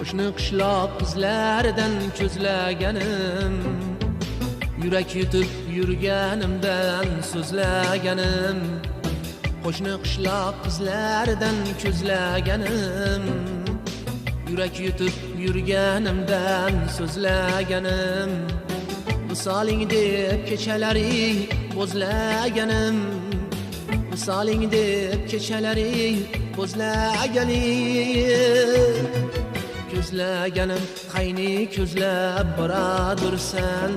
Qo'shni qishloq qizlaridan ko'zlaganim, yurak yutib yurganimdan so'zlaganim. Qo'shni qishloq qizlaridan ko'zlaganim, yurak yutib yurganimdan so'zlaganim. Misoling deb kechalari bo'zlaganim, misoling deb kechalari bo'zlaganim. Ko'zlaganim qayni ko'zlab boradursan,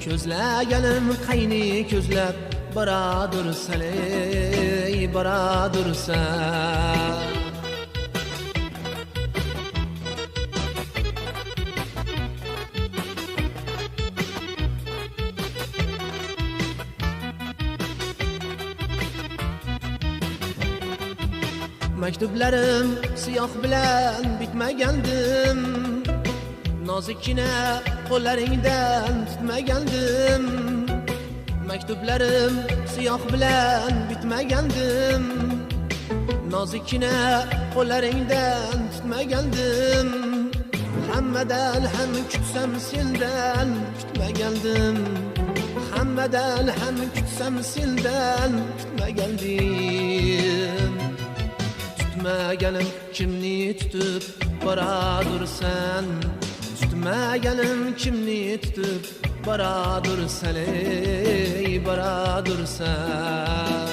ko'zlaganim qayni ko'zlab boradursan, ey boradursan. Maktublarim siyoh bilan bitmagandim, nozikkina qo'llaringdan tutmagandim. Maktublarim siyoh bilan bitmagandim, nozikkina qo'llaringdan tutmagandim. Hammadan ham kutsam sendan kutmagandim, hammadan ham kutsam sendan kutmagandim. Tutmaganim kimni tutib boradursan, tutmaganim kimni tutib boradursan, ey boradursan.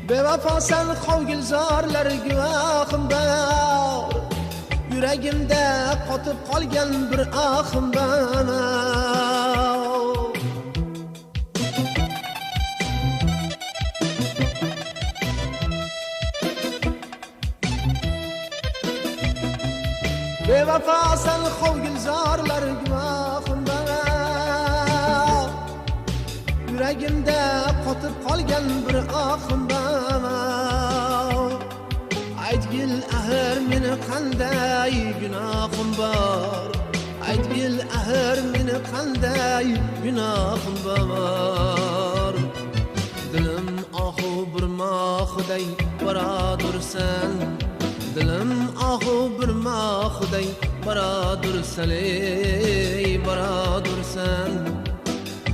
Bevafosan qovgilzorlar guvohim bor, yuragimda qotib qolgan bir ohim bor. Bevafosan qovgilzorlar guvohim bor, yuragimda qotib qolgan bir ohim bor. Aytgil ahir meni qanday gunohim bor, aytgil ahir meni qanday gunohim bor. Dilim ohu bir mohiday boradursan, dilim ohu bir mohiday boradursan, ey boradursan.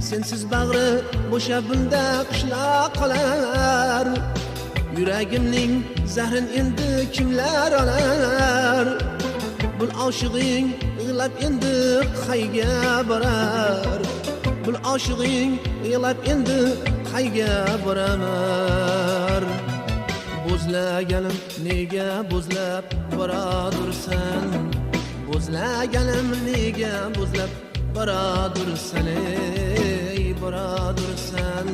Sensiz bag'ri bo'sha bunda qishloq qolar, yuragimning zahrin endi kimlar olar. Bul oshig'ing yig'lab endi qayga borar, bul oshig'ing yig'lab endi qayga borar. Bo'zlaganim nega bo'zlab boradursan, bo'zlaganim nega bo'zlab boradursan, ey boradursan,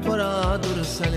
boradursan.